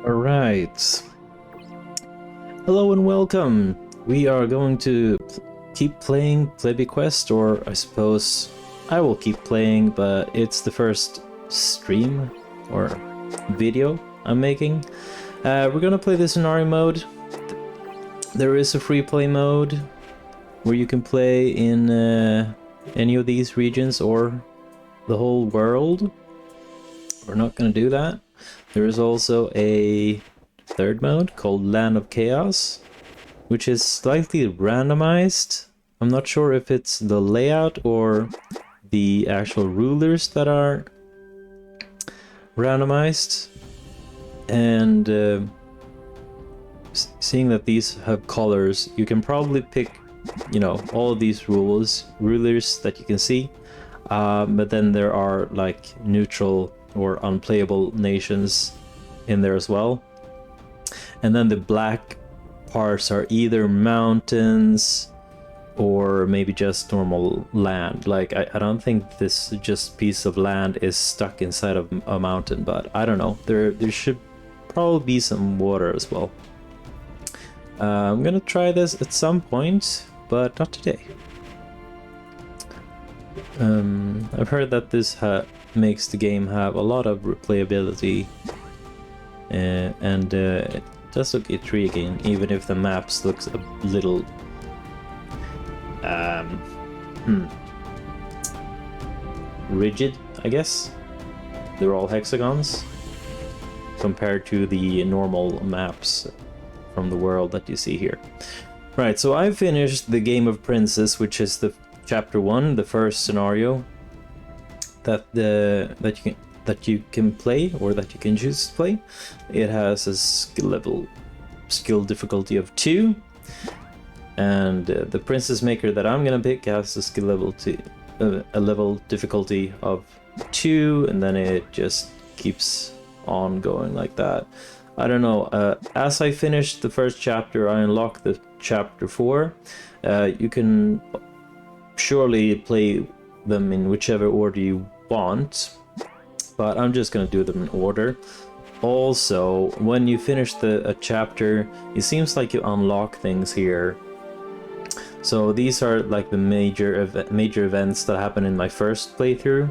Alright. Hello and welcome. We are going to keep playing Plebby Quest, or I suppose I will keep playing, but it's the first stream or video I'm making. We're gonna play the scenario mode. There is a free play mode where you can play in any of these regions or the whole world. We're not gonna do that. There is also a third mode called Land of Chaos, which is slightly randomized. I'm not sure if it's the layout or the actual rulers that are randomized. And seeing that these have colors, you can probably pick, you know, all of these rulers that you can see. But then there are like neutral or unplayable nations in there as well. And then the black parts are either mountains or maybe just normal land. Like I don't think this just piece of land is stuck inside of a mountain, but I don't know. There should probably be some water as well. I'm gonna try this at some point, but not today. I've heard that this makes the game have a lot of replayability, and it does look intriguing, even if the maps looks a little rigid, I guess. They're all hexagons compared to the normal maps from the world that you see here. Right, so I finished the Game of Princes, which is the chapter 1, the first scenario that you can play, or that you can choose to play. It has a skill difficulty of 2, and the Princess Maker that I'm gonna pick has a level difficulty of 2, and then it just keeps on going like that. I don't know. As I finished the first chapter, I unlocked the chapter 4. You can surely play them in whichever order you want, but I'm just gonna do them in order. Also, when you finish a chapter, it seems like you unlock things here. So these are like the major events that happened in my first playthrough,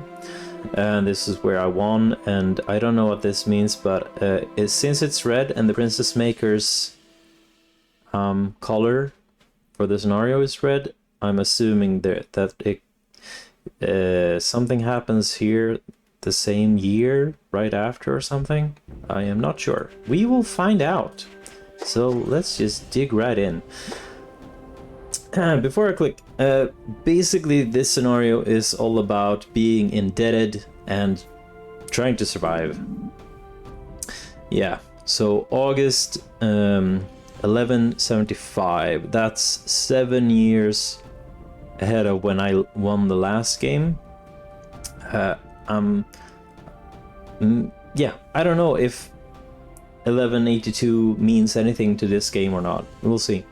and this is where I won. And I don't know what this means, but since it's red and the Princess Maker's color for the scenario is red, I'm assuming that something happens here the same year, right after or something. I am not sure. We will find out. So let's just dig right in. Before I click, basically this scenario is all about being indebted and trying to survive. Yeah, so August 1175, that's 7 years ahead of when I won the last game. Yeah, I don't know if 1182 means anything to this game or not. We'll see.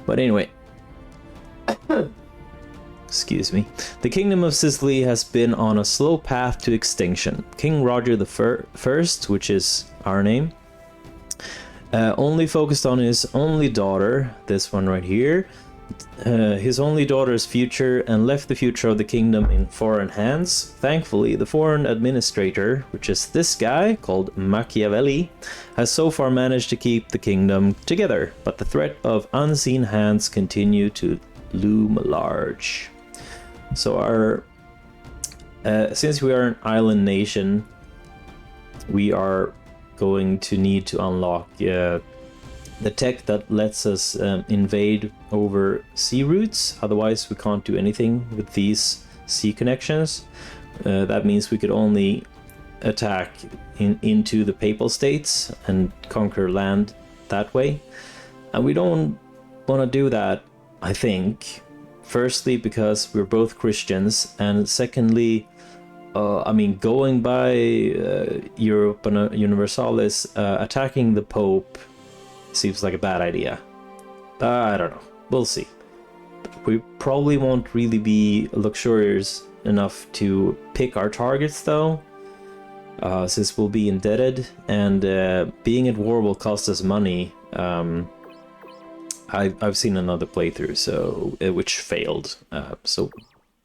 But anyway, excuse me. The Kingdom of Sicily has been on a slow path to extinction. King Roger the First, which is our name, only focused on his only daughter, this one right here, his only daughter's future, and left the future of the kingdom in foreign hands. Thankfully, the foreign administrator, which is this guy called Machiavelli, has so far managed to keep the kingdom together, but the threat of unseen hands continue to loom large. So our since we are an island nation, we are going to need to unlock the tech that lets us invade over sea routes. Otherwise we can't do anything with these sea connections. That means we could only attack into the Papal States and conquer land that way, and we don't want to do that, I think. Firstly, because we're both Christians, and secondly, I mean, going by Europa Universalis, attacking the Pope seems like a bad idea. I don't know. We'll see. We probably won't really be luxurious enough to pick our targets, though. since we'll be indebted, and being at war will cost us money. I've seen another playthrough, so which failed. So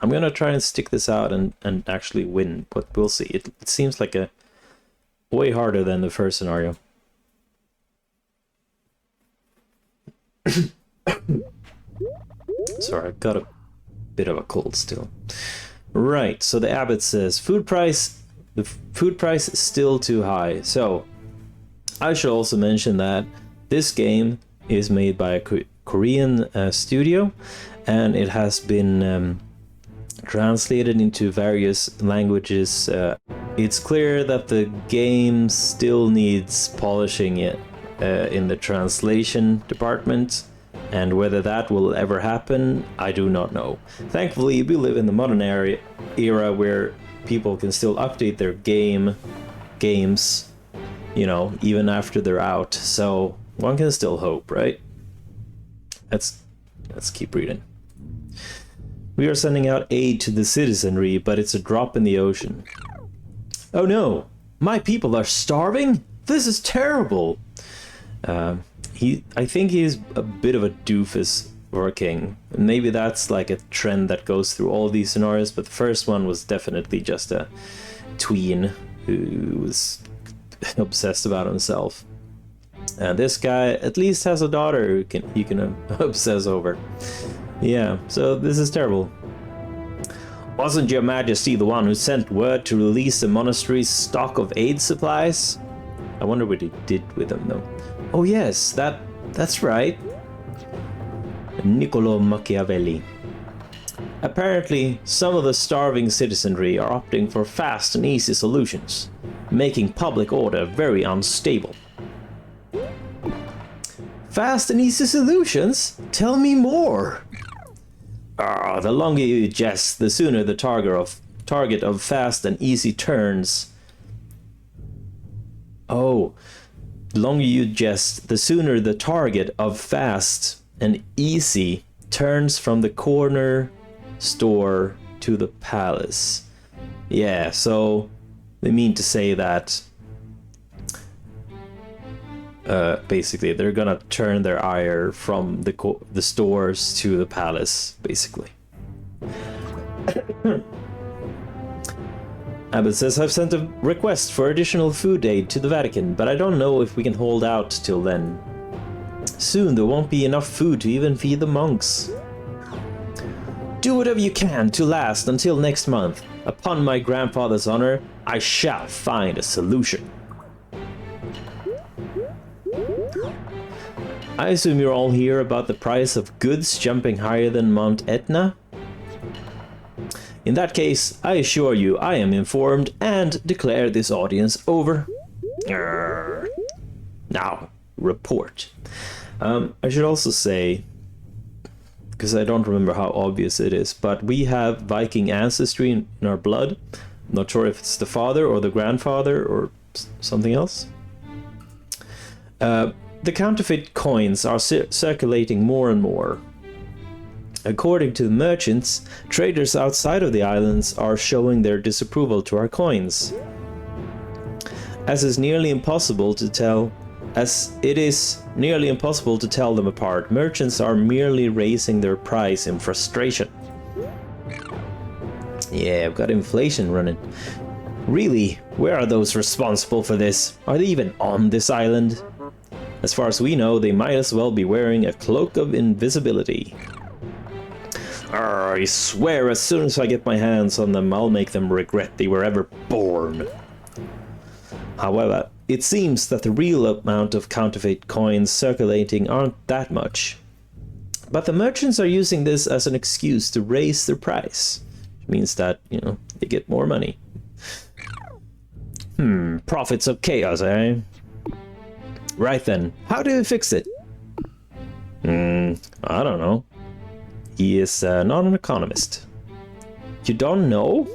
I'm gonna try and stick this out and actually win, but we'll see. It seems like a way harder than the first scenario. Sorry, I've got a bit of a cold still. Right, so the abbot says the food price is still too high. So I should also mention that this game is made by a Korean studio, and it has been translated into various languages. It's clear that the game still needs polishing in the translation department, and whether that will ever happen, I do not know. Thankfully, we live in the modern era where people can still update their games, you know, even after they're out. So one can still hope, right? Let's keep reading. We are sending out aid to the citizenry, but it's a drop in the ocean. Oh no! My people are starving? This is terrible! I think he's a bit of a doofus for a king. Maybe that's like a trend that goes through all these scenarios, but the first one was definitely just a tween who was obsessed about himself. And this guy at least has a daughter who he can obsess over. Yeah, so this is terrible. Wasn't your majesty the one who sent word to release the monastery's stock of aid supplies? I wonder what he did with them though. Oh yes, that's right. Niccolo Machiavelli. Apparently, some of the starving citizenry are opting for fast and easy solutions, making public order very unstable. Fast and easy solutions? Tell me more! The longer you jest, the sooner the target of fast and easy turns. Oh, the longer you jest, the sooner the target of fast and easy turns from the corner store to the palace. Yeah, so they mean to say that basically they're gonna turn their ire from the stores to the palace, basically. Abbott says, I've sent a request for additional food aid to the Vatican, but I don't know if we can hold out till then. Soon there won't be enough food to even feed the monks. Do whatever you can to last until next month. Upon my grandfather's honor, I shall find a solution. I assume you're all here about the price of goods jumping higher than Mount Etna? In that case, I assure you I am informed and declare this audience over. Now, report. I should also say, because I don't remember how obvious it is, but we have Viking ancestry in our blood. I'm not sure if it's the father or the grandfather or something else. The counterfeit coins are circulating more and more. According to the merchants, traders outside of the islands are showing their disapproval to our coins. As it is nearly impossible to tell them apart, merchants are merely raising their price in frustration. Yeah, I've got inflation running. Really, where are those responsible for this? Are they even on this island? As far as we know, they might as well be wearing a cloak of invisibility. I swear as soon as I get my hands on them, I'll make them regret they were ever born. However, it seems that the real amount of counterfeit coins circulating aren't that much. But the merchants are using this as an excuse to raise their price. Which means that, you know, they get more money. Prophets of chaos, eh? Right then, how do we fix it? I don't know. He is not an economist. You don't know?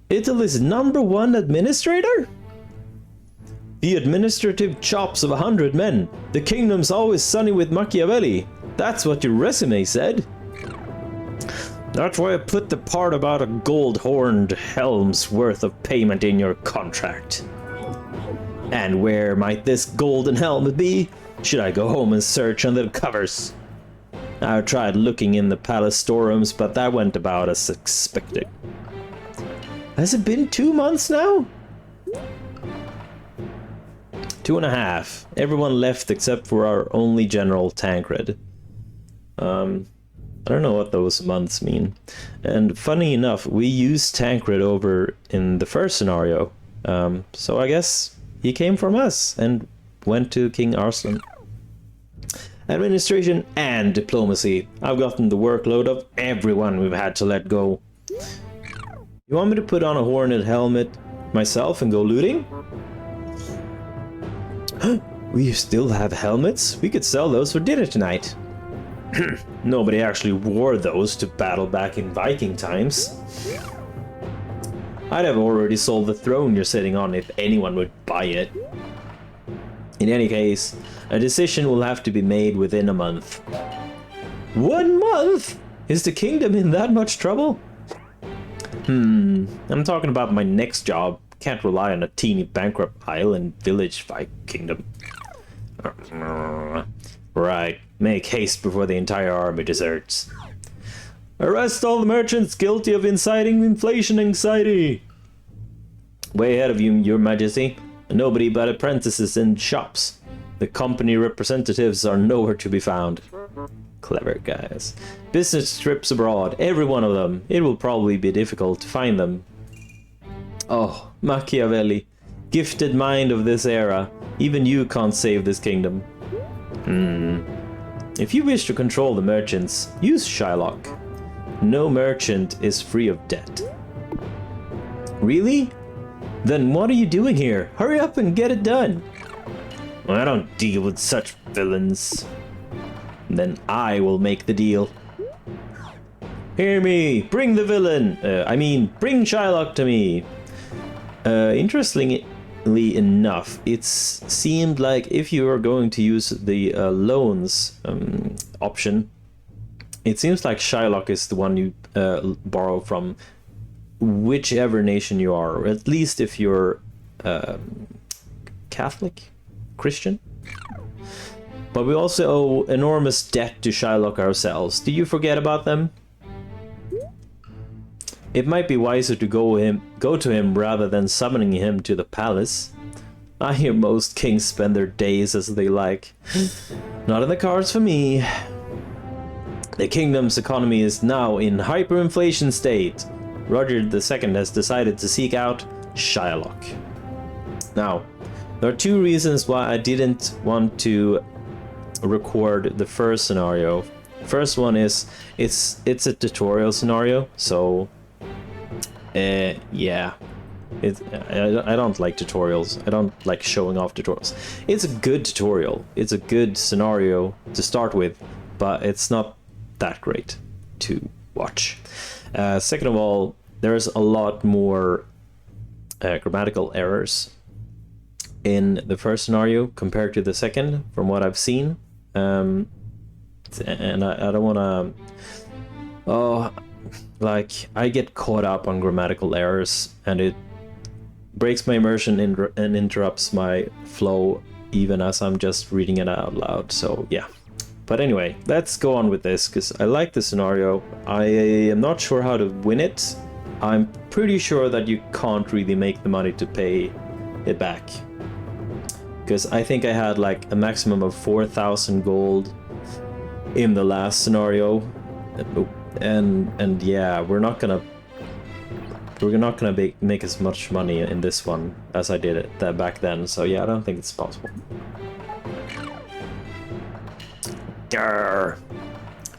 Italy's #1 administrator? The administrative chops of 100 men. The kingdom's always sunny with Machiavelli. That's what your resume said. That's why I put the part about a gold-horned helm's worth of payment in your contract. And where might this golden helmet be? Should I go home and search under the covers? I tried looking in the palace storerooms, but that went about as expected. Has it been 2 months now? 2.5. Everyone left except for our only general Tancred. I don't know what those months mean. And funny enough, we used Tancred over in the first scenario. So I guess he came from us and went to King Arslan. Administration and diplomacy. I've gotten the workload of everyone we've had to let go. You want me to put on a horned helmet myself and go looting? We still have helmets? We could sell those for dinner tonight. Nobody actually wore those to battle back in Viking times. I'd have already sold the throne you're sitting on if anyone would buy it. In any case, a decision will have to be made within a month. 1 month? Is the kingdom in that much trouble? I'm talking about my next job. Can't rely on a teeny bankrupt island village kingdom. Right, make haste before the entire army deserts. Arrest all the merchants guilty of inciting inflation anxiety. Way ahead of you, your majesty. Nobody but apprentices in shops. The company representatives are nowhere to be found. Clever guys. Business trips abroad, every one of them. It will probably be difficult to find them. Oh, Machiavelli. Gifted mind of this era. Even you can't save this kingdom. If you wish to control the merchants, use Shylock. No merchant is free of debt. Really? Then what are you doing here? Hurry up and get it done. I don't deal with such villains. Then I will make the deal. Hear me! Bring the villain! Bring Shylock to me! Interestingly enough, it seemed like if you are going to use the loans option, it seems like Shylock is the one you borrow from whichever nation you are, or at least if you're Catholic, Christian. But we also owe enormous debt to Shylock ourselves. Do you forget about them? It might be wiser to go to him rather than summoning him to the palace. I hear most kings spend their days as they like. Not in the cards for me. The kingdom's economy is now in hyperinflation state. Roger II has decided to seek out Shylock. Now, there are 2 reasons why I didn't want to record the first scenario. First one is it's a tutorial scenario, so yeah. I don't like tutorials. I don't like showing off tutorials. It's a good tutorial. It's a good scenario to start with, but it's not that great to watch. Second of all, there's a lot more grammatical errors in the first scenario compared to the second, from what I've seen. And I don't want to... I get caught up on grammatical errors, and it breaks my immersion and interrupts my flow even as I'm just reading it out loud, so yeah. But anyway, let's go on with this, because I like the scenario. I am not sure how to win it. I'm pretty sure that you can't really make the money to pay it back, because I think I had like a maximum of 4,000 gold in the last scenario, and yeah, we're not gonna make as much money in this one as I did it back then. So yeah, I don't think it's possible. Grr.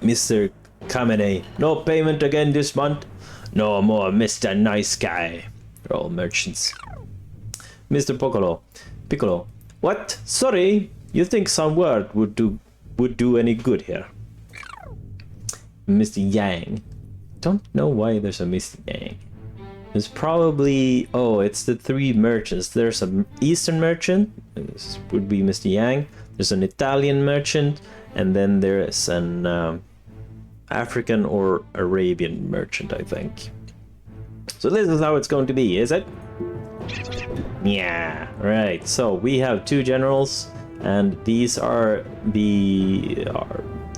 Mr. Kamene, no payment again this month. No more, Mr. Nice Guy. They're all merchants. Mr. Piccolo. What? Sorry. You think some word would do any good here? Mr. Yang. Don't know why there's a Mr. Yang. There's probably... Oh, it's the 3 merchants. There's an Eastern merchant. This would be Mr. Yang. There's an Italian merchant. And then there's an African or Arabian merchant, I think. So this is how it's going to be, is it? Yeah, right. So we have 2 generals, and these are the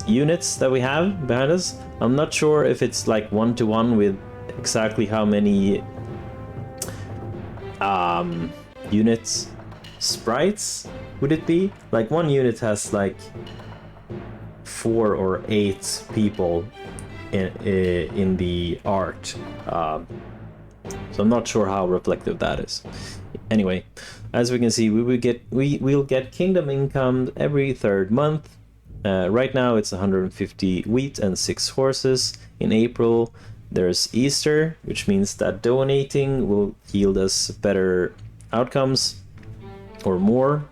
units that we have behind us. I'm not sure if it's like 1-to-1 with exactly how many units sprites would it be? Like one unit has like 4 or 8 people in the art. So I'm not sure how reflective that is. Anyway, as we can see, we'll get kingdom income every 3rd month. Right now it's 150 wheat and 6 horses. In April there's Easter, which means that donating will yield us better outcomes or more.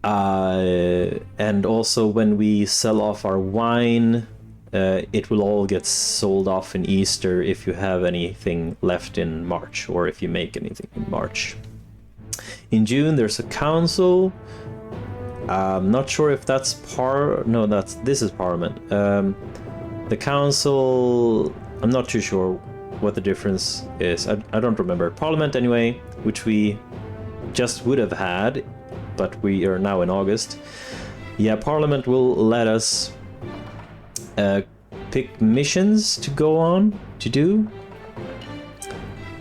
And also when we sell off our wine, it will all get sold off in Easter if you have anything left in March, or if you make anything in March. In June there's a council. I'm not sure if that's this is Parliament. The council, I'm not too sure what the difference is. I don't remember. Parliament anyway, which we just would have had, but we are now in August. Yeah, Parliament will let us pick missions to go on to do,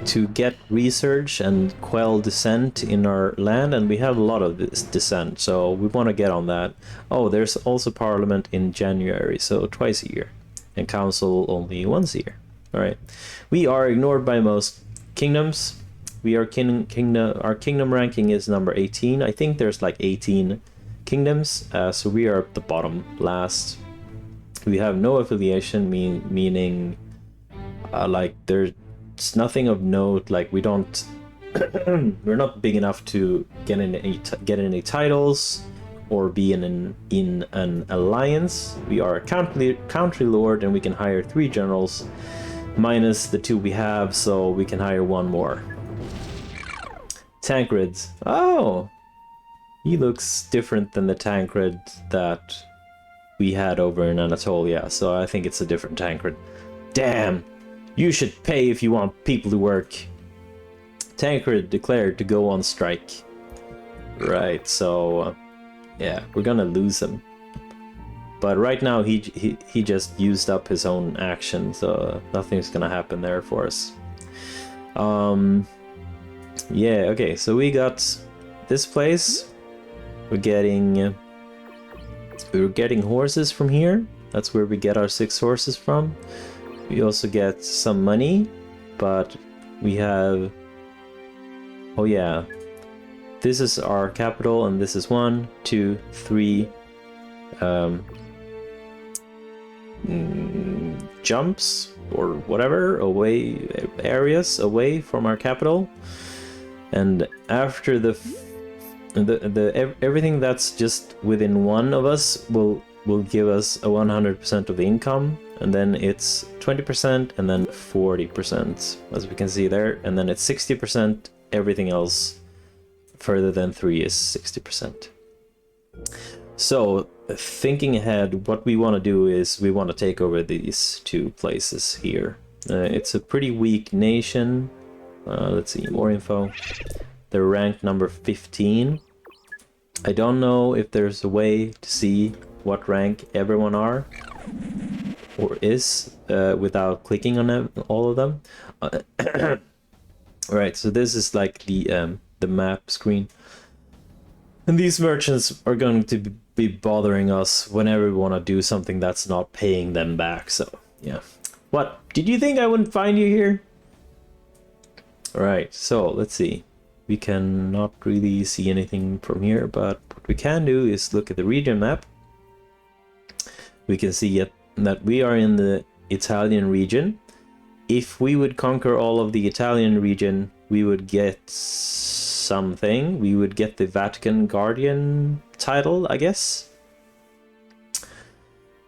to get research and quell dissent in our land, and we have a lot of this dissent, so we want to get on that. Oh, there's also Parliament in January, so twice a year, and Council only once a year. All right, we are ignored by most kingdoms. We are our kingdom ranking is number 18. I think there's like 18 kingdoms, so we are at the bottom last. We have no affiliation, meaning like there's nothing of note. Like we don't, we're not big enough to get any titles or be in an alliance. We are a country lord, and we can hire 3 generals, minus the 2 we have, so we can hire 1 more. Tancred. Oh, he looks different than the Tancred that we had over in Anatolia, so I think it's a different Tancred. Damn, you should pay if you want people to work. Tancred declared to go on strike. Right, so yeah, we're gonna lose him. But right now he just used up his own action, so nothing's gonna happen there for us. Yeah, okay, so we got this place. We're getting horses from here. That's where we get our 6 horses from. We also get some money, but we have... Oh yeah, this is our capital, and this is 1, 2, 3 jumps or whatever areas away from our capital. And after everything that's just within 1 of us will give us a 100% of the income, and then it's 20% and then 40%, as we can see there, and then it's 60%. Everything else further than 3 is 60%. So thinking ahead, what we want to do is we want to take over these 2 places here. It's a pretty weak nation. Let's see, more info. They're ranked number 15. I don't know if there's a way to see what rank everyone are or is without clicking on them, all of them. Right, so this is like the map screen. And these merchants are going to be bothering us whenever we want to do something that's not paying them back, so yeah. What? Did you think I wouldn't find you here? Alright, so let's see. We cannot really see anything from here, but what we can do is look at the region map. We can see that we are in the Italian region. If we would conquer all of the Italian region, we would get something. We would get the Vatican Guardian title, I guess.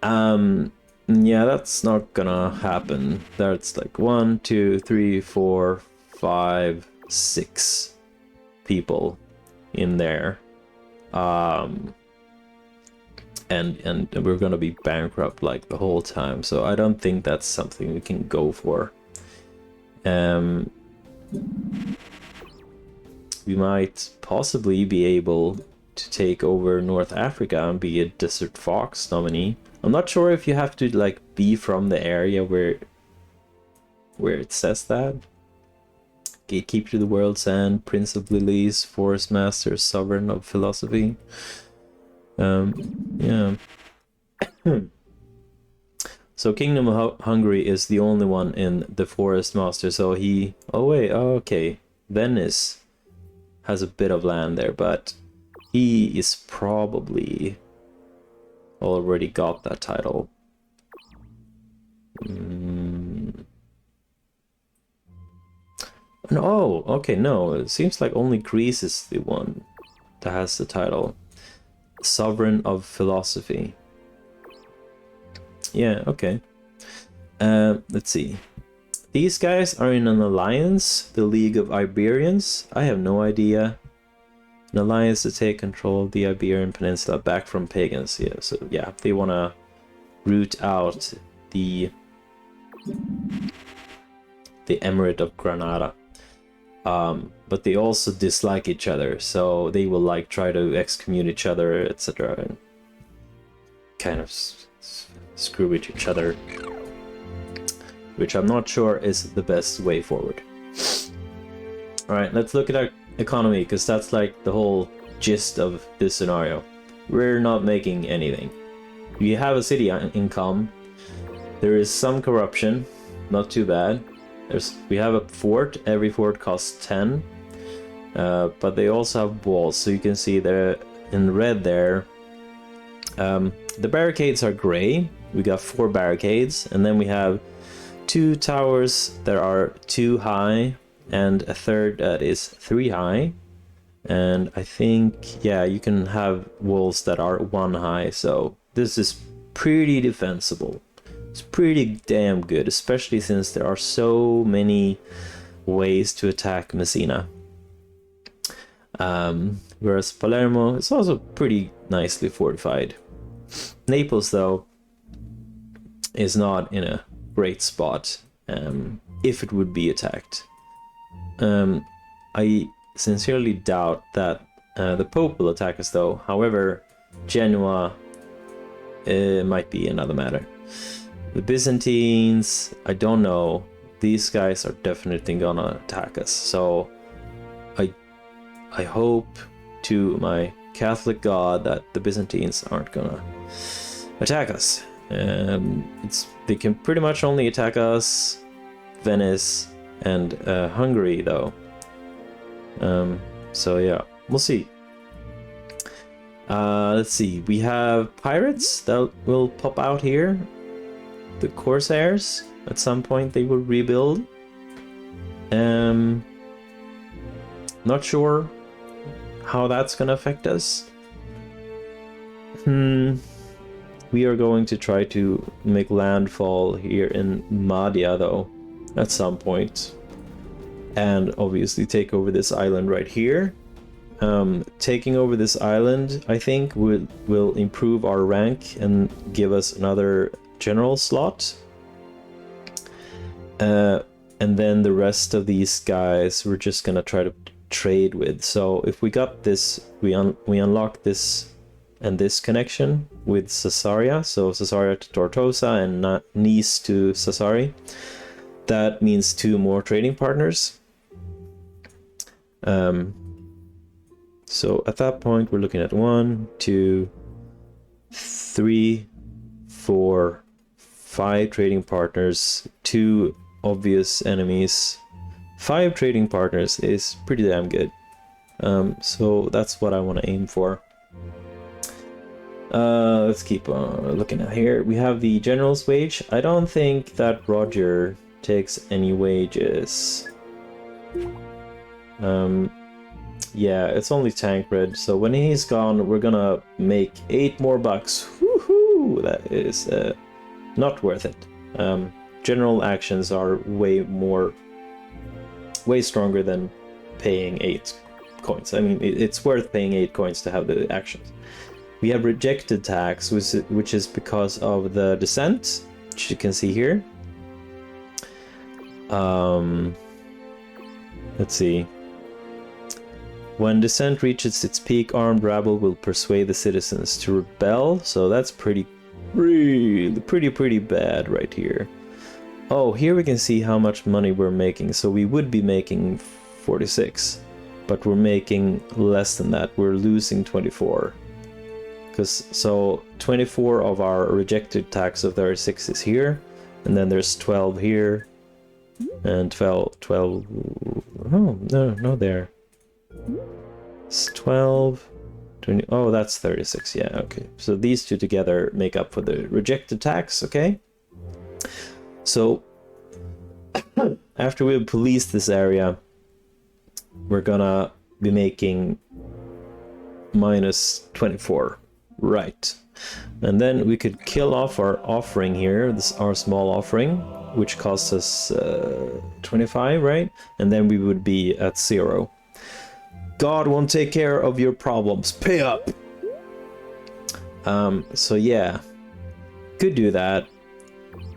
Yeah, that's not gonna happen. That's like 1, 2, 3, 4, 5, 6 people in there. and we're gonna be bankrupt like the whole time. So I don't think that's something we can go for. We might possibly be able to take over North Africa and be a Desert Fox nominee. I'm not sure if you have to like be from the area where it says that. Gatekeeper to the World's End, Prince of Lilies, Forest Master, Sovereign of Philosophy. Yeah. So Kingdom of Hungary is the only one in the Forest Master, so he... Oh wait, oh, okay. Venice has a bit of land there, but he is probably already got that title. No, okay, no. It seems like only Greece is the one that has the title. Sovereign of Philosophy. Yeah, okay. Let's see. These guys are in an alliance, the League of Iberians. I have no idea. An alliance to take control of the Iberian Peninsula back from pagans. Yeah, so yeah, they want to root out the Emirate of Granada. But they also dislike each other, so they will like try to excommunicate each other, etc. and kind of screw with each other, which I'm not sure is the best way forward. Alright, let's look at our economy, because that's like the whole gist of this scenario. We're not making anything. We have a city income. There is some corruption, not too bad. We have a fort. Every fort costs 10, but they also have walls, so you can see there in red there. The barricades are gray. We got 4 barricades, and then we have 2 towers that are 2 high and a third that is 3 high. And I think, yeah, you can have walls that are 1 high, so this is pretty defensible. It's pretty damn good, especially since there are so many ways to attack Messina. Whereas Palermo is also pretty nicely fortified. Naples, though, is not in a great spot if it would be attacked. I sincerely doubt that the Pope will attack us, though. However, Genoa might be another matter. The Byzantines, I don't know. These guys are definitely gonna attack us. So I hope to my Catholic God that the Byzantines aren't gonna attack us. They can pretty much only attack us, Venice, and Hungary, though. So yeah, we'll see. Let's see. We have pirates that will pop out here. The Corsairs, at some point they will rebuild. Not sure how that's gonna affect us. We are going to try to make landfall here in Mahdia, though, at some point. And obviously take over this island right here. Taking over this island, I think, will improve our rank and give us another general slot. And then the rest of these guys we're just gonna try to trade with. So if we got this, we unlock this and this connection with Caesarea, so Caesarea to Tortosa and Nice to Sassari. That means 2 more trading partners. So at that point we're looking at 1, 2, 3, 4, 5 trading partners, 2 obvious enemies. 5 trading partners is pretty damn good. So that's what I want to aim for. Let's keep on looking at here. We have the general's wage. I don't think that Roger takes any wages. Yeah, it's only Tancred, so when he's gone, we're gonna make 8 more bucks. Woohoo! That is not worth it. General actions are way stronger than paying 8 coins. I mean, it's worth paying 8 coins to have the actions. We have rejected tax, which is because of the descent, which you can see here. Let's see. When descent reaches its peak, armed rabble will persuade the citizens to rebel. So that's pretty bad right here. Oh, here we can see how much money we're making. So we would be making 46, but we're making less than that. We're losing 24. So 24 of our rejected tax of 36 is here, and then there's 12 here, and 12. Oh no, there. It's 12, 20. Oh, that's 36. Yeah, okay. So these two together make up for the rejected tax. Okay. So after we've policed this area, we're gonna be making minus 24. Right, and then we could kill off our offering here, our small offering, which costs us 25, right? And then we would be at 0. God won't take care of your problems. Pay up. So yeah, could do that.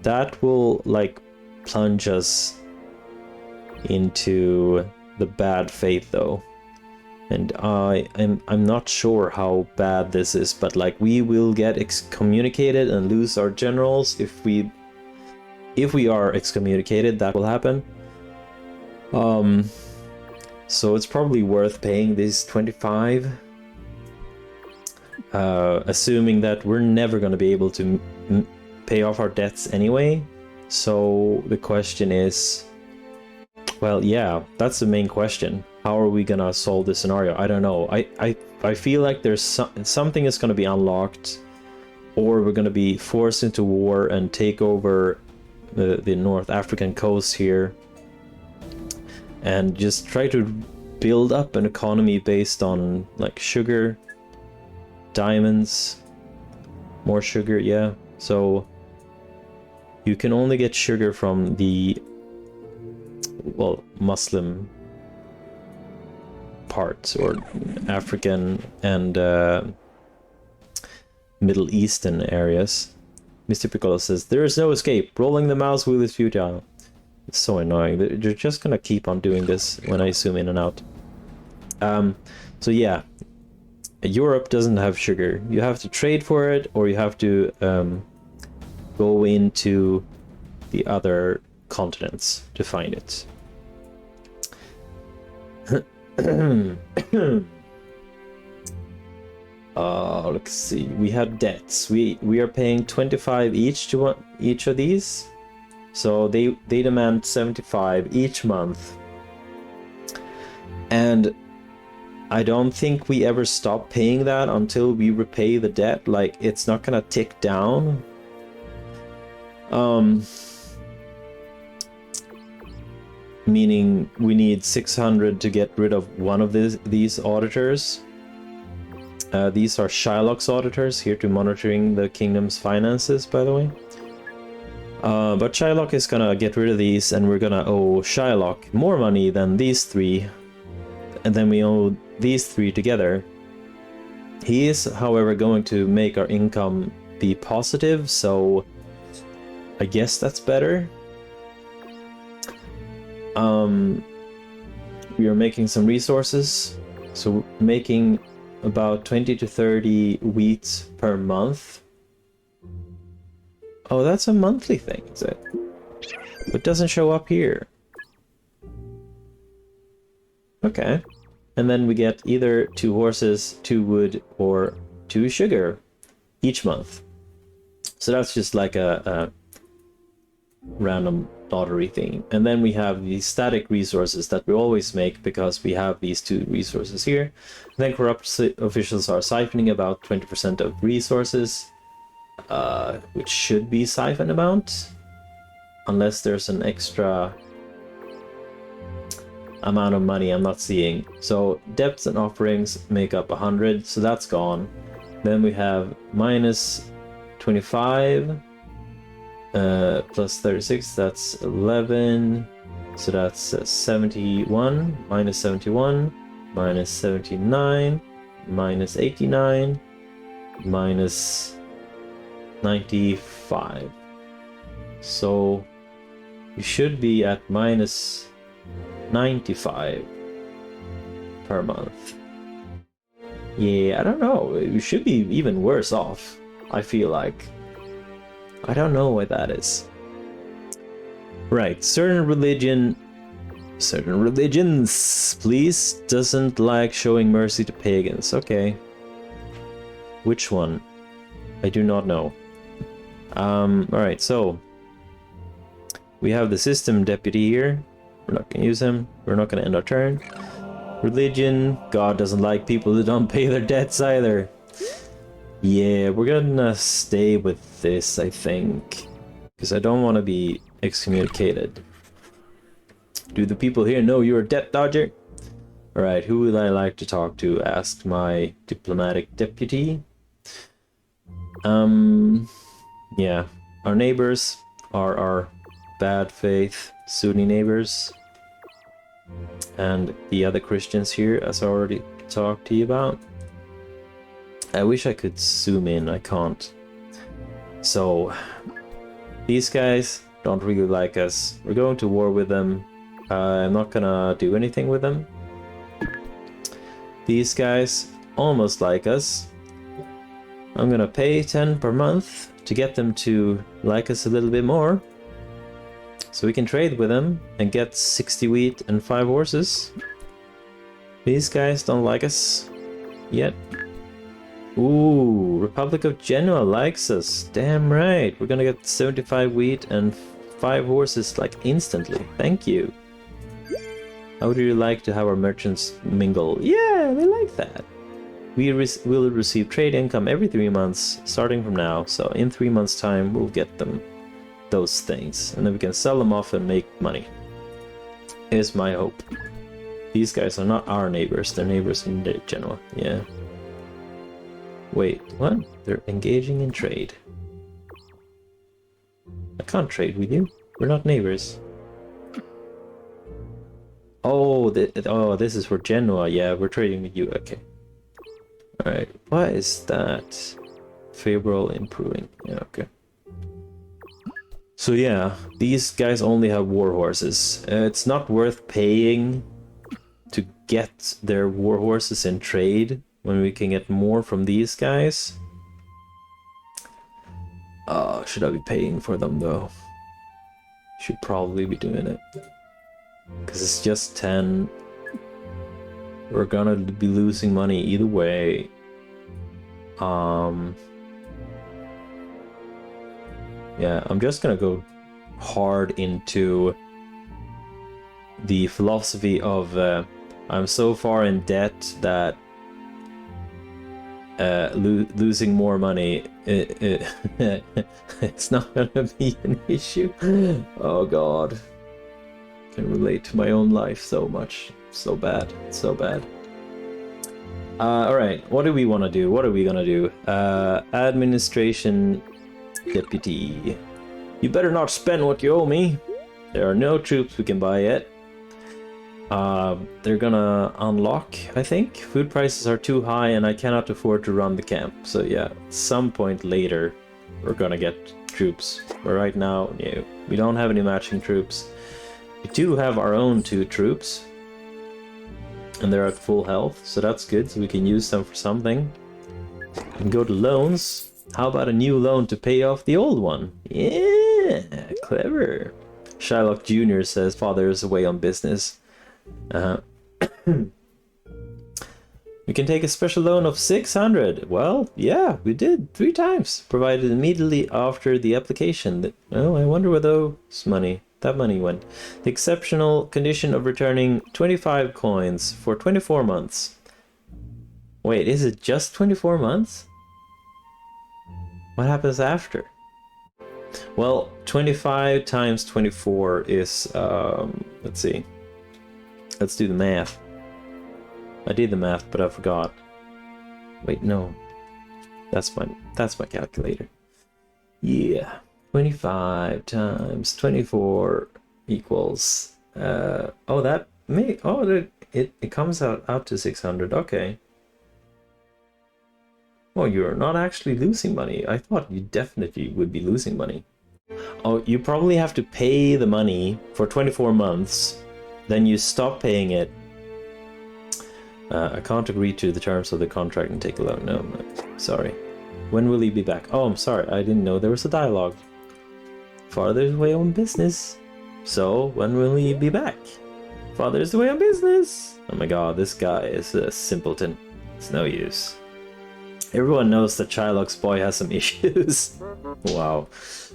That will like plunge us into the bad fate though. And I'm not sure how bad this is, but like we will get excommunicated and lose our generals if we are excommunicated. That will happen. So it's probably worth paying this 25, assuming that we're never going to be able to pay off our debts anyway. So the question is, well, yeah, that's the main question. How are we gonna solve this scenario? I don't know. I feel like there's something is gonna be unlocked, or we're gonna be forced into war and take over the North African coast here, and just try to build up an economy based on like sugar, diamonds, more sugar. Yeah. So you can only get sugar from the Muslim parts, or African and Middle Eastern areas. Mr. Piccolo says, there is no escape. Rolling the mouse wheel is futile. It's so annoying. They're just gonna keep on doing this when I zoom in and out. So yeah, Europe doesn't have sugar. You have to trade for it, or you have to go into the other continents to find it. Let's see. We have debts. We are paying 25 each to each of these, so they demand 75 each month, and I don't think we ever stop paying that until we repay the debt. Like, it's not gonna tick down. Meaning we need 600 to get rid of one of these auditors. These are Shylock's auditors, here to monitoring the kingdom's finances, by the way. But Shylock is gonna get rid of these, and we're gonna owe Shylock more money than these three, and then we owe these three together. He is, however, going to make our income be positive, so I guess that's better. We are making some resources, so we're making about 20 to 30 wheat per month. Oh, that's a monthly thing, is it? It doesn't show up here. Okay. And then we get either 2 horses, 2 wood, or 2 sugar each month. So that's just like a random lottery thing. And then we have the static resources that we always make because we have these 2 resources here. And then corrupt officials are siphoning about 20% of resources, which should be siphoned amount, unless there's an extra amount of money I'm not seeing. So debts and offerings make up 100, so that's gone. Then we have minus 25 plus 36, that's 11, so that's 71, minus 71, minus 79, minus 89, minus 95. So we should be at minus 95 per month. Yeah, I don't know. We should be even worse off, I feel like. I don't know why that is. Right, certain religions, please, doesn't like showing mercy to pagans. Okay. Which one? I do not know. Alright, so we have the system deputy here. We're not gonna use him. We're not gonna end our turn. Religion. God doesn't like people who don't pay their debts either. Yeah, we're gonna stay with this, I think. Because I don't want to be excommunicated. Do the people here know you're a debt dodger? Alright, who would I like to talk to? Asked my diplomatic deputy. Yeah. Our neighbors are our bad faith Sunni neighbors. And the other Christians here, as I already talked to you about. I wish I could zoom in, I can't. So, these guys don't really like us. We're going to war with them. I'm not gonna do anything with them. These guys almost like us. I'm gonna pay 10 per month to get them to like us a little bit more. So we can trade with them and get 60 wheat and 5 horses. These guys don't like us yet. Ooh, Republic of Genoa likes us. Damn right. We're gonna get 75 wheat and 5 horses like instantly. Thank you. How would you like to have our merchants mingle? Yeah, they like that. We will receive trade income every 3 months starting from now. So in 3 months time we'll get them those things. And then we can sell them off and make money. Is my hope. These guys are not our neighbors. They're neighbors in Genoa. Yeah. Wait, what? They're engaging in trade. I can't trade with you. We're not neighbors. Oh, this is for Genoa. Yeah, we're trading with you. Okay. Alright, what is that? Favorable improving. Yeah, okay. So yeah, these guys only have war horses. It's not worth paying to get their war horses in trade when we can get more from these guys. Should I be paying for them though? Should probably be doing it. Because it's just 10. We're gonna be losing money either way. Yeah, I'm just gonna go hard into the philosophy of I'm so far in debt that losing more money it's not gonna be an issue. Oh god, I can relate to my own life so much. So bad, so bad. All right, what do we want to do? What are we gonna do? Administration deputy. You better not spend what you owe me. There are no troops we can buy yet. They're gonna unlock, I think. Food prices are too high and I cannot afford to run the camp. So yeah, at some point later we're gonna get troops. But right now, no, we don't have any matching troops. We do have our own 2 troops. And they're at full health, so that's good. So we can use them for something. We can go to loans. How about a new loan to pay off the old one? Yeah, clever. Shylock Jr. says father is away on business. We can take a special loan of 600. Well, yeah, we did 3 times. Provided immediately after the application. Oh, I wonder where that money went. The exceptional condition of returning 25 coins for 24 months. Wait, is it just 24 months? What happens after? Well, 25 times 24 is, let's see. Let's do the math. I did the math, but I forgot. Wait, no. That's my calculator. Yeah. 25 times 24 equals it comes out to 600. Okay. Oh, you're not actually losing money. I thought you definitely would be losing money. Oh, you probably have to pay the money for 24 months, then you stop paying it. I can't agree to the terms of the contract and take a loan. No, sorry. When will he be back? Oh, I'm sorry, I didn't know there was a dialogue. Father's way on business. So, when will he be back? Father's way on business. Oh my god, this guy is a simpleton. It's no use. Everyone knows that Shylock's boy has some issues. Wow.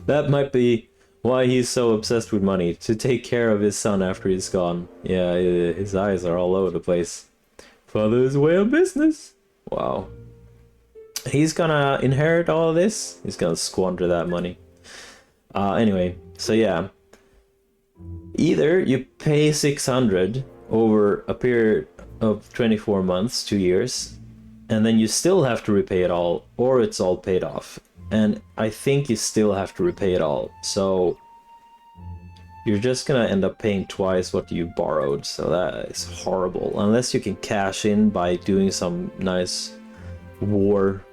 That might be why he's so obsessed with money. To take care of his son after he's gone. Yeah, his eyes are all over the place. Father's way of business. Wow. He's gonna inherit all of this. He's gonna squander that money. Anyway, so yeah. Either you pay 600 over a period of 24 months, 2 years, and then you still have to repay it all, or it's all paid off. And I think you still have to repay it all. So you're just gonna end up paying twice what you borrowed. So that is horrible. Unless you can cash in by doing some nice war,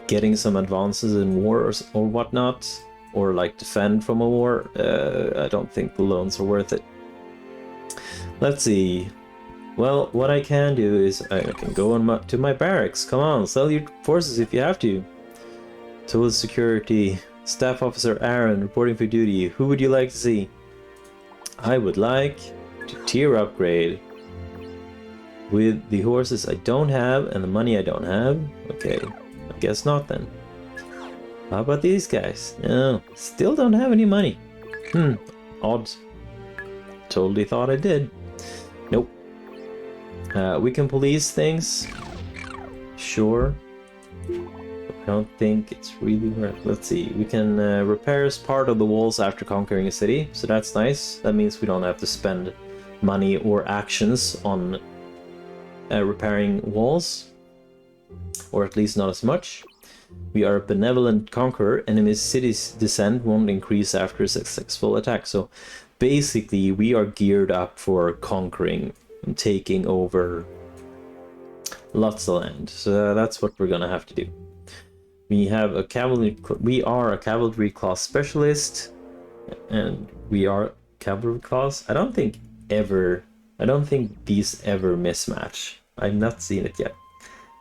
getting some advances in war or whatnot, or like defend from a war. I don't think the loans are worth it. Let's see. Well, what I can do is I can go on to my barracks. Come on, sell your forces if you have to. Total security. Staff Officer Aaron reporting for duty. Who would you like to see? I would like to tier upgrade with the horses I don't have and the money I don't have. Okay, I guess not then. How about these guys? No, still don't have any money. Odd. Totally thought I did. Nope. We can police things. Sure. I don't think it's really worth. Let's see. We can repair part of the walls after conquering a city, so that's nice. That means we don't have to spend money or actions on repairing walls, or at least not as much. We are a benevolent conqueror. Enemy cities' descent won't increase after a successful attack. So basically, we are geared up for conquering and taking over lots of land. So that's what we're gonna have to do. We have a cavalry. We are a cavalry class specialist, and we are cavalry class. I don't think these ever mismatch. I've not seen it yet.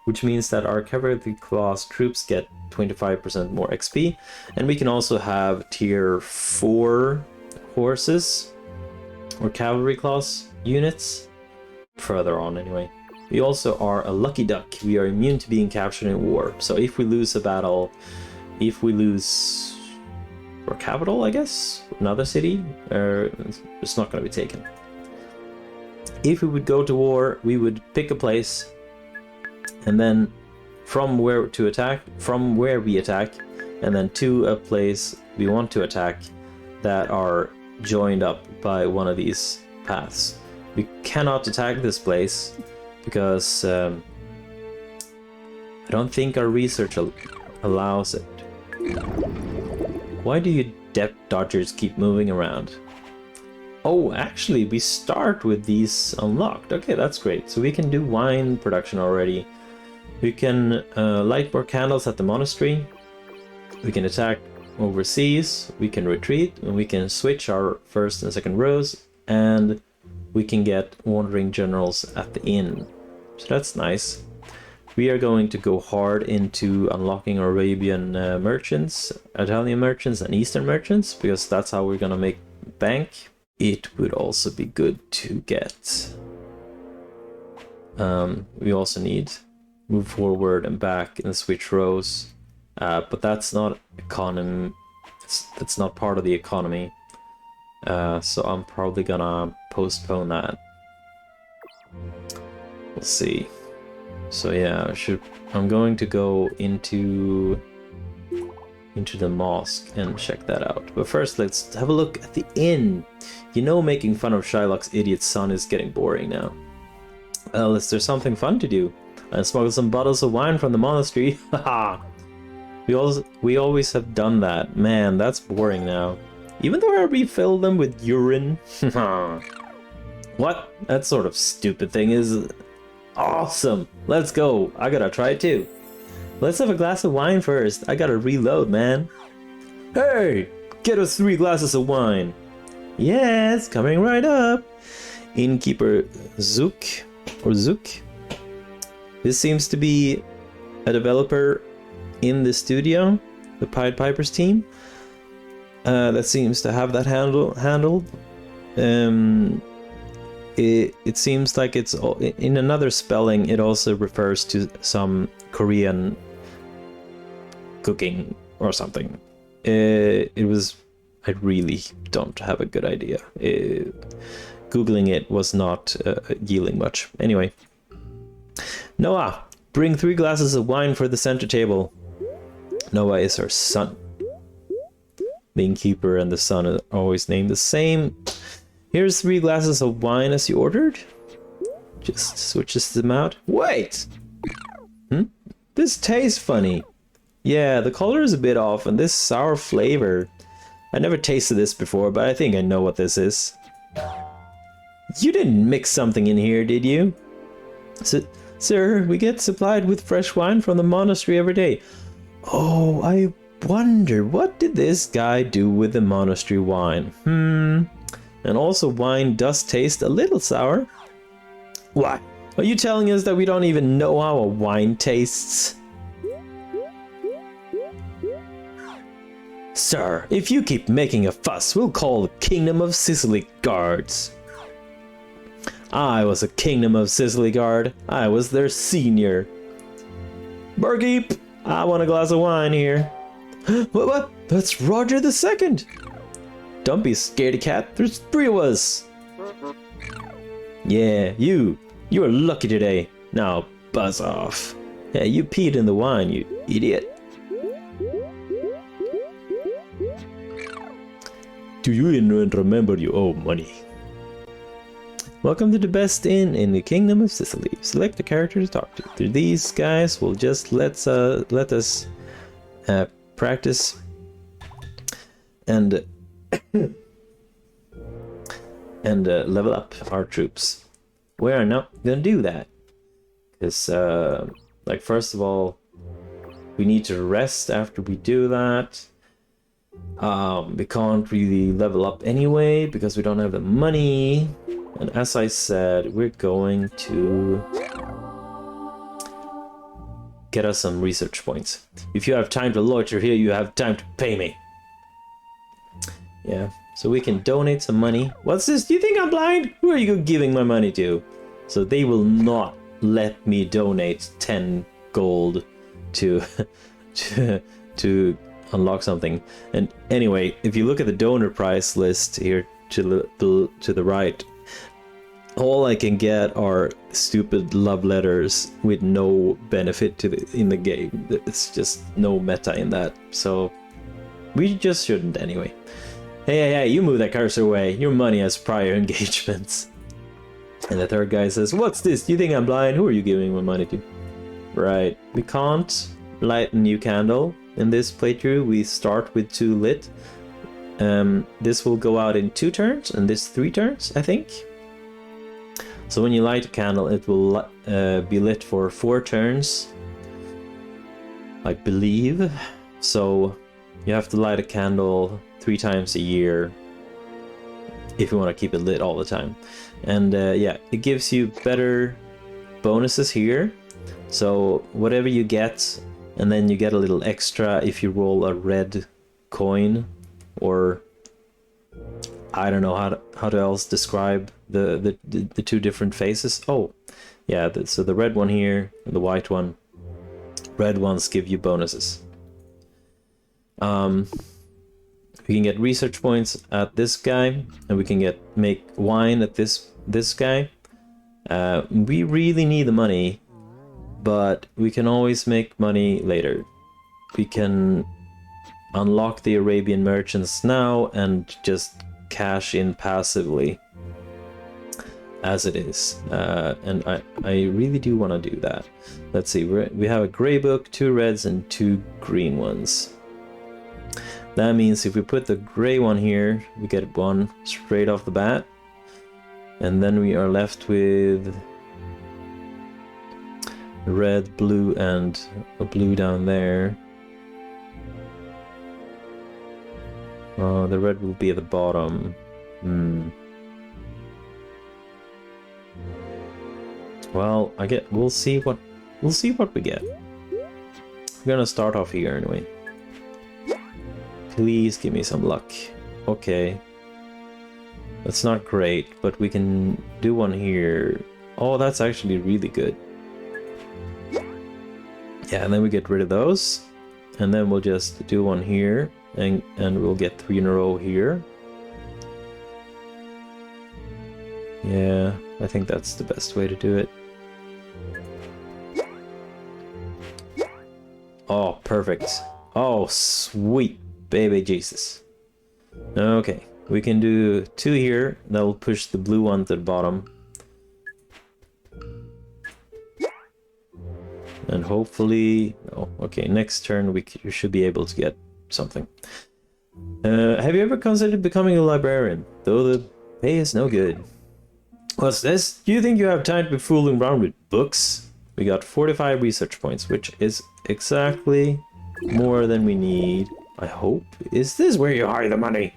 Which means that our cavalry class troops get 25% more XP, and we can also have tier 4 horses or cavalry class units further on anyway. We also are a lucky duck. We are immune to being captured in war. So if we lose a battle, if we lose our capital, I guess, another city, it's not going to be taken. If we would go to war, we would pick a place, and then from where we attack, and then to a place we want to attack that are joined up by one of these paths. We cannot attack this place because I don't think our research allows it. Why do you depth dodgers keep moving around? Oh, actually, we start with these unlocked. Okay, that's great. So we can do wine production already. We can light more candles at the monastery. We can attack overseas. We can retreat. And we can switch our first and second rows. And we can get wandering generals at the inn. So that's nice. We are going to go hard into unlocking Arabian merchants, Italian merchants, and Eastern merchants, because that's how we're gonna make bank. It would also be good to get... we also need move forward and back and switch rows, but that's not economy. That's not part of the economy. So I'm probably gonna postpone that. We'll see. So yeah, I'm going to go into the mosque and check that out. But first, let's have a look at the inn. You know, making fun of Shylock's idiot son is getting boring now. Well, is there something fun to do? I smuggled some bottles of wine from the monastery. Haha. We always have done that. Man, that's boring now. Even though I refilled them with urine. What? That sort of stupid thing is awesome. Let's go. I gotta try it too. Let's have a glass of wine first. I gotta reload, man. Hey, get us 3 glasses of wine. Yes, coming right up. Innkeeper Zook, or Zook. This seems to be a developer in the studio, the PiedPipers team. That seems to have that handled. It seems like it's in another spelling. It also refers to some Korean cooking or something. I really don't have a good idea. Googling it was not yielding much. Anyway, Noah, bring 3 glasses of wine for the center table. Noah is her son. The innkeeper and the son are always named the same. Here's 3 glasses of wine as you ordered. Just switches them out. Wait! This tastes funny. Yeah, the color is a bit off and this sour flavor. I never tasted this before, but I think I know what this is. You didn't mix something in here, did you? Sir, we get supplied with fresh wine from the monastery every day. Oh, I wonder, what did this guy do with the monastery wine? And also wine does taste a little sour. Why? Are you telling us that we don't even know how a wine tastes? Sir, if you keep making a fuss, we'll call the Kingdom of Sicily guards. I was a Kingdom of Sicily guard. I was their senior. Barkeep, I want a glass of wine here. What? That's Roger the Second. Don't be scaredy cat. There's 3 of us. Yeah, you are lucky today. Now buzz off. Yeah, you peed in the wine, you idiot. Do you even remember you owe money? Welcome to the best inn in the Kingdom of Sicily. Select a character to talk to. These guys will just let us practice and level up our troops. We are not gonna do that because, like, first of all, we need to rest after we do that. We can't really level up anyway because we don't have the money. And as I said, we're going to get us some research points. If you have time to loiter here, you have time to pay me. Yeah, so we can donate some money. What's this? Do you think I'm blind? Who are you giving my money to? So they will not let me donate 10 gold to to unlock something. And anyway, if you look at the donor price list here to the right, all I can get are stupid love letters with no benefit in the game. It's just no meta in that. So we just shouldn't anyway. Hey, you move that cursor away. Your money has prior engagements. And the third guy says, what's this? Do you think I'm blind? Who are you giving my money to? Right. We can't light a new candle. In this playthrough, we start with 2 lit. This will go out in 2 turns, and this 3 turns, I think. So when you light a candle, it will be lit for 4 turns, I believe. So you have to light a candle 3 times a year if you want to keep it lit all the time. And yeah, it gives you better bonuses here. So whatever you get, and then you get a little extra if you roll a red coin, or I don't know how to else describe the 2 different phases. Oh, yeah, so the red one here and the white one. Red ones give you bonuses. We can get research points at this guy, and we can make wine at this guy. We really need the money, but we can always make money later. We can unlock the Arabian merchants now and just cash in passively as it is. And I really do want to do that. Let's see, we have a gray book, 2 reds and 2 green ones. That means if we put the gray one here, we get 1 straight off the bat. And then we are left with Red, blue, and a blue down there. The red will be at the bottom. Well, we'll see what we get. We're gonna start off here anyway. Please give me some luck. Okay. That's not great, but we can do one here. Oh, that's actually really good. Yeah, and then we get rid of those. And then we'll just do one here. And we'll get 3 in a row here. Yeah, I think that's the best way to do it. Oh, perfect. Oh, sweet baby Jesus. Okay, we can do 2 here. That'll push the blue one to the bottom. And hopefully... Oh, okay, next turn we should be able to get something. Have you ever considered becoming a librarian? Though the pay is no good. What's this? Do you think you have time to be fooling around with books? We got 45 research points, which is exactly more than we need. I hope. Is this where you hide the money?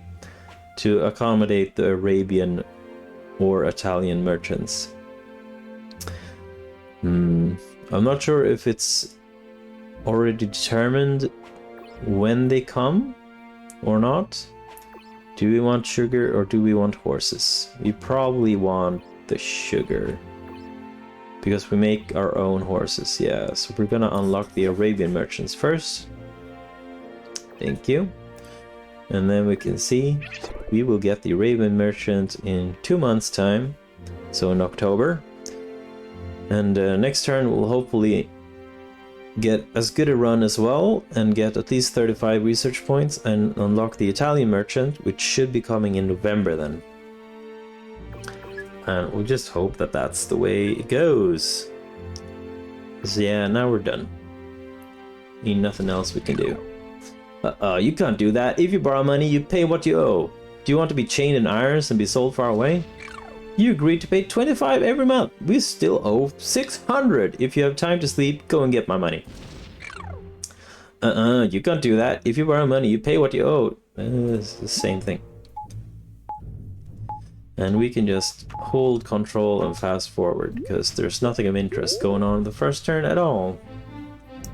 To accommodate the Arabian or Italian merchants. I'm not sure if it's already determined when they come or not. Do we want sugar or do we want horses? We probably want the sugar because we make our own horses. Yeah, so we're gonna unlock the Arabian merchants first. Thank you. And then we can see we will get the Arabian merchant in 2 months time, so in October. And next turn we'll hopefully get as good a run as well and get at least 35 research points and unlock the Italian merchant, which should be coming in November then. And we'll just hope that that's the way it goes. So yeah, now we're done. Ain't nothing else we can do. You can't do that. If you borrow money, you pay what you owe. Do you want to be chained in irons and be sold far away? You agreed to pay 25 every month. We still owe 600. If you have time to sleep, go and get my money. You can't do that. If you borrow money, you pay what you owe. It's the same thing. And we can just hold control and fast forward, because there's nothing of interest going on in the first turn at all.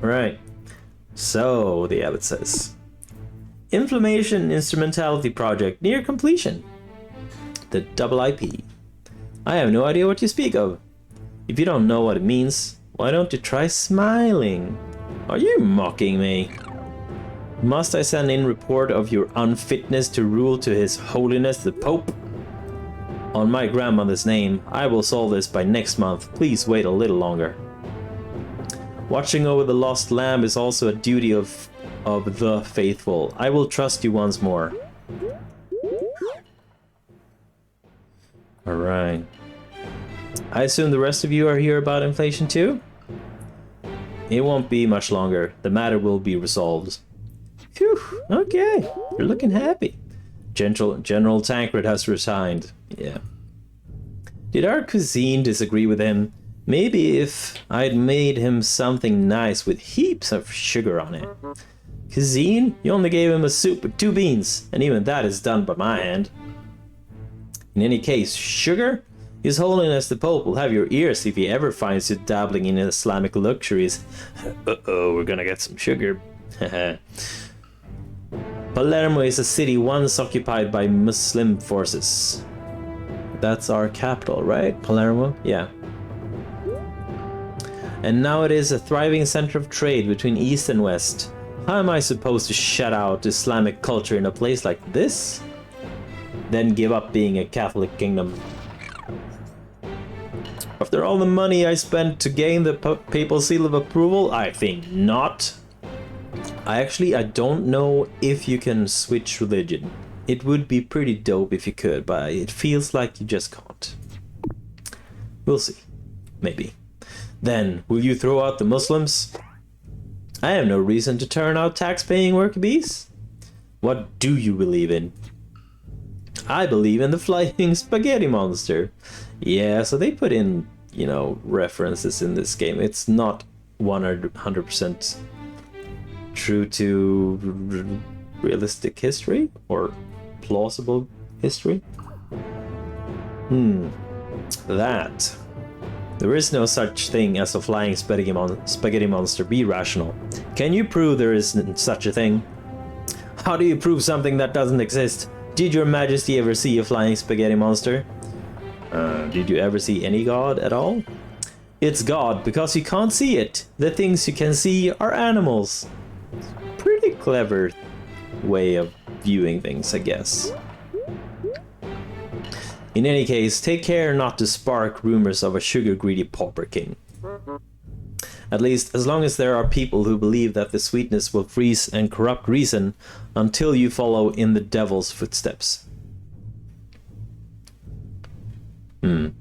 Right. So, the abbot says. Inflammation Instrumentality Project near completion. The double IP. I have no idea what you speak of. If you don't know what it means, why don't you try smiling? Are you mocking me? Must I send in report of your unfitness to rule to His Holiness the Pope? On my grandmother's name, I will solve this by next month. Please wait a little longer. Watching over the lost lamb is also a duty of the faithful. I will trust you once more. Alright. I assume the rest of you are here about inflation too? It won't be much longer. The matter will be resolved. Phew, okay. You're looking happy. General Tancred has resigned. Yeah. Did our cuisine disagree with him? Maybe if I'd made him something nice with heaps of sugar on it. Cuisine? You only gave him a soup with 2 beans, and even that is done by my hand. In any case, sugar? His Holiness the Pope will have your ears if he ever finds you dabbling in Islamic luxuries. Uh-oh, we're gonna get some sugar. Palermo is a city once occupied by Muslim forces. That's our capital, right? Palermo? Yeah. And now it is a thriving center of trade between East and West. How am I supposed to shut out Islamic culture in a place like this? Then give up being a Catholic kingdom. After all the money I spent to gain the papal seal of approval, I think not. I don't know if you can switch religion. It would be pretty dope if you could, but it feels like you just can't. We'll see. Maybe. Then, will you throw out the Muslims? I have no reason to turn out tax-paying worker bees. What do you believe in? I believe in the flying spaghetti monster. Yeah, so they put in you know, references in this game. It's not 100% true to realistic history or plausible history. That. There is no such thing as a flying spaghetti monster. Be rational. Can you prove there isn't such a thing? How do you prove something that doesn't exist? Did your majesty ever see a flying spaghetti monster? Did you ever see any god at all? It's God because you can't see it. The things you can see are animals. Pretty clever way of viewing things, I guess. In any case, take care not to spark rumors of a sugar-greedy pauper king. At least, as long as there are people who believe that the sweetness will freeze and corrupt reason until you follow in the devil's footsteps.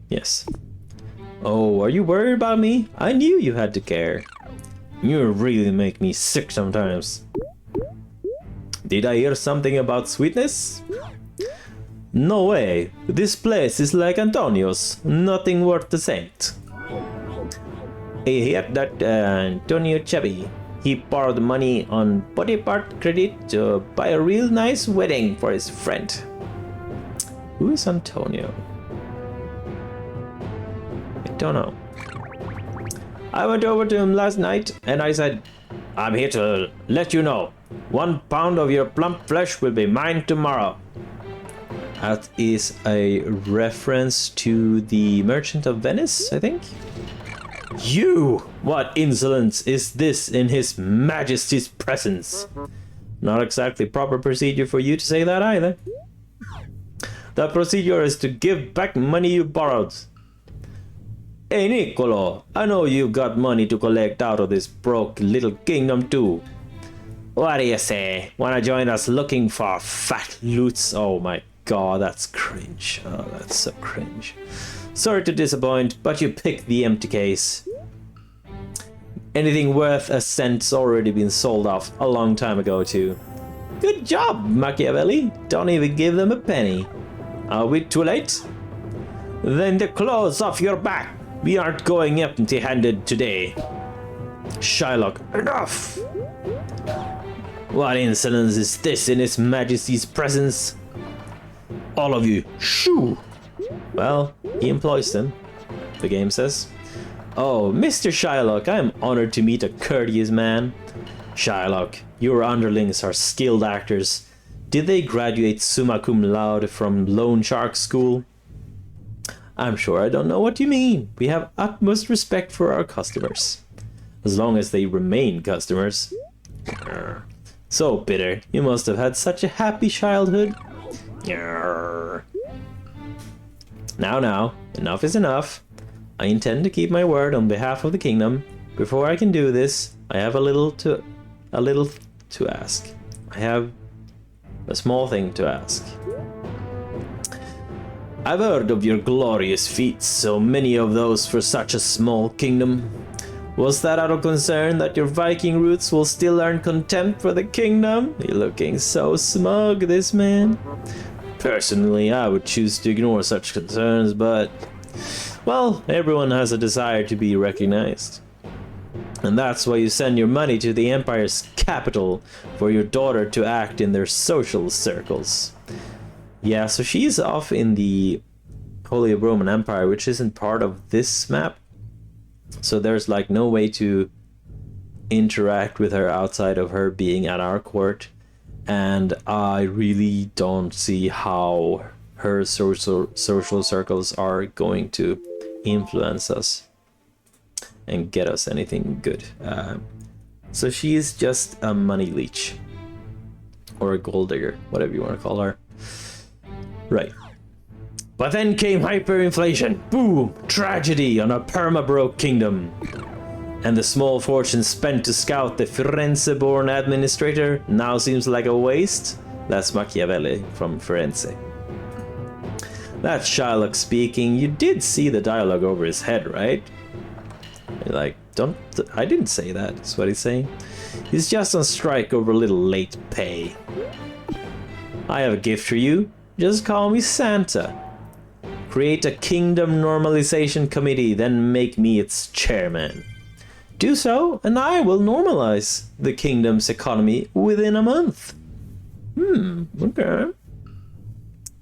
Yes. Oh, are you worried about me? I knew you had to care. You really make me sick sometimes. Did I hear something about sweetness? No way. This place is like Antonio's. Nothing worth the cent. I heard that Antonio Chevy, he borrowed money on body part credit to buy a real nice wedding for his friend. Who is Antonio? I don't know. I went over to him last night and I said, I'm here to let you know. 1 pound of your plump flesh will be mine tomorrow. That is a reference to the Merchant of Venice, I think. You! What insolence is this in His Majesty's presence? Not exactly proper procedure for you to say that either. The procedure is to give back money you borrowed. Hey Niccolo, I know you've got money to collect out of this broke little kingdom too. What do you say? Wanna join us looking for fat loots? Oh my god, that's cringe. Oh, that's so cringe. Sorry to disappoint, but you picked the empty case. Anything worth a cent's already been sold off a long time ago too. Good job, Machiavelli. Don't even give them a penny. Are we too late? Then the clothes off your back. We aren't going empty-handed today. Shylock, enough! What insolence is this in His Majesty's presence? All of you, shoo! Well, he employs them, the game says. Oh, Mr. Shylock, I am honored to meet a courteous man. Shylock, your underlings are skilled actors. Did they graduate summa cum laude from Loan Shark School? I'm sure I don't know what you mean. We have utmost respect for our customers. As long as they remain customers. So, Bitter, you must have had such a happy childhood. Now, enough is enough. I intend to keep my word on behalf of the kingdom. Before I can do this, I have a little to ask. I have a small thing to ask. I've heard of your glorious feats, so many of those for such a small kingdom. Was that out of concern that your Viking roots will still earn contempt for the kingdom? You're looking so smug, this man. Personally, I would choose to ignore such concerns, but... well, everyone has a desire to be recognized. And that's why you send your money to the Empire's capital for your daughter to act in their social circles. Yeah, so she's off in the Holy Roman Empire, which isn't part of this map. So there's like no way to interact with her outside of her being at our court. And I really don't see how her social circles are going to influence us and get us anything good. So she is just a money leech. Or a gold digger, whatever you want to call her. Right. But then came hyperinflation. Boom! Tragedy on a perma-broke kingdom. And the small fortune spent to scout the Firenze-born administrator now seems like a waste. That's Machiavelli from Firenze. That's Shylock speaking. You did see the dialogue over his head, right? Like, I didn't say that, is what he's saying. He's just on strike over a little late pay. I have a gift for you. Just call me Santa. Create a kingdom normalization committee, then make me its chairman. Do so, and I will normalize the kingdom's economy within a month. Okay.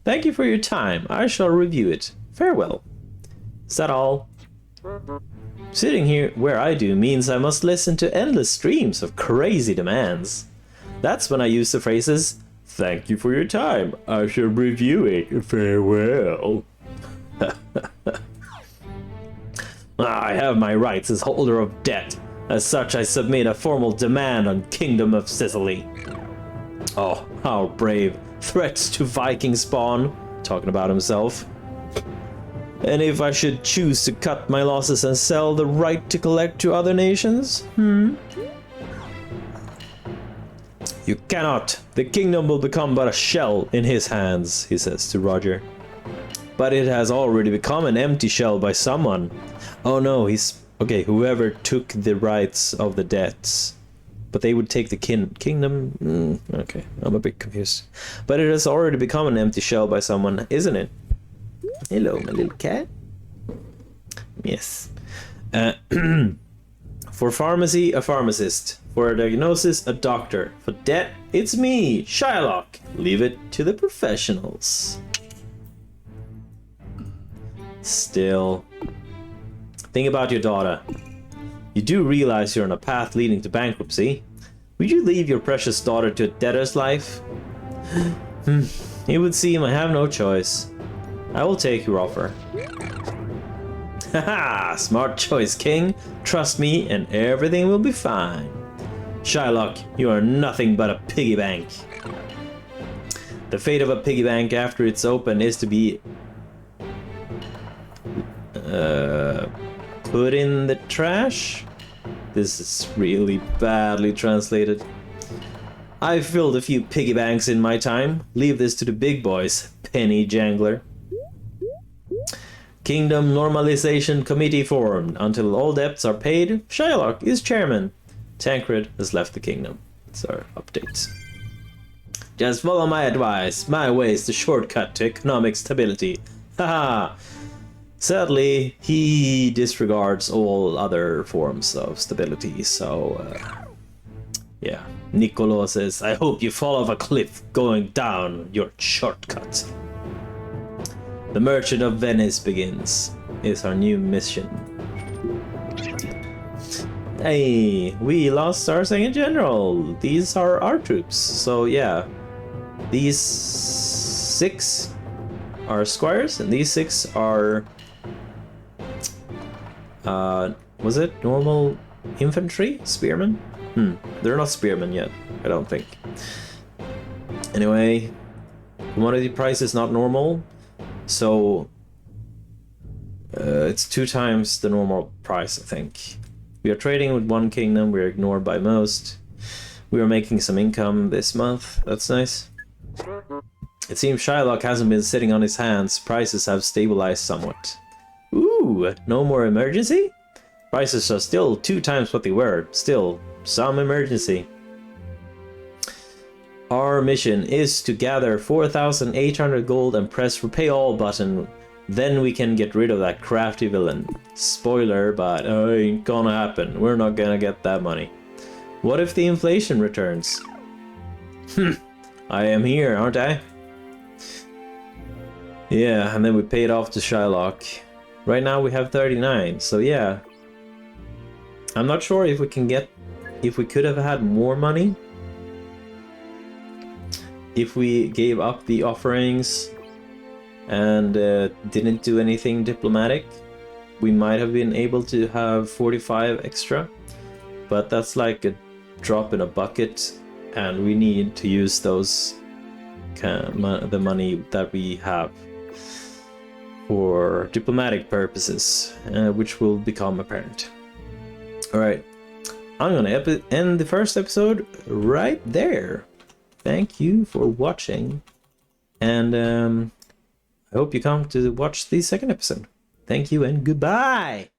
Thank you for your time. I shall review it. Farewell. Is that all? Sitting here where I do means I must listen to endless streams of crazy demands. That's when I use the phrases, thank you for your time. I shall review it. Farewell. I have my rights as holder of debt. As such, I submit a formal demand on Kingdom of Sicily. Oh, how brave. Threats to Viking spawn. Talking about himself. And if I should choose to cut my losses and sell the right to collect to other nations? You cannot. The kingdom will become but a shell in his hands, he says to Roger. But it has already become an empty shell by someone. Oh no, okay, whoever took the rights of the debts. But they would take the kingdom? Okay, I'm a bit confused. But it has already become an empty shell by someone, isn't it? Hello, my little cat. Yes. For pharmacy, a pharmacist. For a diagnosis, a doctor. For debt, it's me, Shylock. Leave it to the professionals. Still. Think about your daughter. You do realize you're on a path leading to bankruptcy. Would you leave your precious daughter to a debtor's life? It would seem I have no choice. I will take your offer. Haha, smart choice, King. Trust me and everything will be fine. Shylock, you are nothing but a piggy bank. The fate of a piggy bank after it's open is to be put in the trash? This is really badly translated. I've filled a few piggy banks in my time. Leave this to the big boys, penny jangler. Kingdom Normalization Committee formed. Until all debts are paid, Shylock is chairman. Tancred has left the kingdom. That's our update. Just follow my advice. My way is the shortcut to economic stability. Haha. Sadly, he disregards all other forms of stability, so yeah. Niccolo says, I hope you fall off a cliff going down your shortcut. The Merchant of Venice begins. Is our new mission. Hey, we lost our second general. These are our troops, so yeah. These 6 are squires, and these 6 are... was it normal infantry? Spearmen? They're not spearmen yet, I don't think. Anyway, commodity price is not normal, so it's 2 times the normal price, I think. We are trading with one kingdom, we are ignored by most. We are making some income this month, that's nice. It seems Shylock hasn't been sitting on his hands, prices have stabilized somewhat. Ooh, no more emergency? Prices are still 2 times what they were. Still, some emergency. Our mission is to gather 4,800 gold and press repay all button. Then we can get rid of that crafty villain. Spoiler, but it ain't gonna happen. We're not gonna get that money. What if the inflation returns? I am here, aren't I? Yeah, and then we paid off to Shylock. Right now we have 39, so yeah. I'm not sure if we can get... if we could have had more money. If we gave up the offerings and didn't do anything diplomatic, we might have been able to have 45 extra. But that's like a drop in a bucket, and we need to use those the money that we have for diplomatic purposes, which will become apparent. Alright, I'm gonna end the first episode right there. Thank you for watching, and I hope you come to watch the second episode. Thank you and goodbye!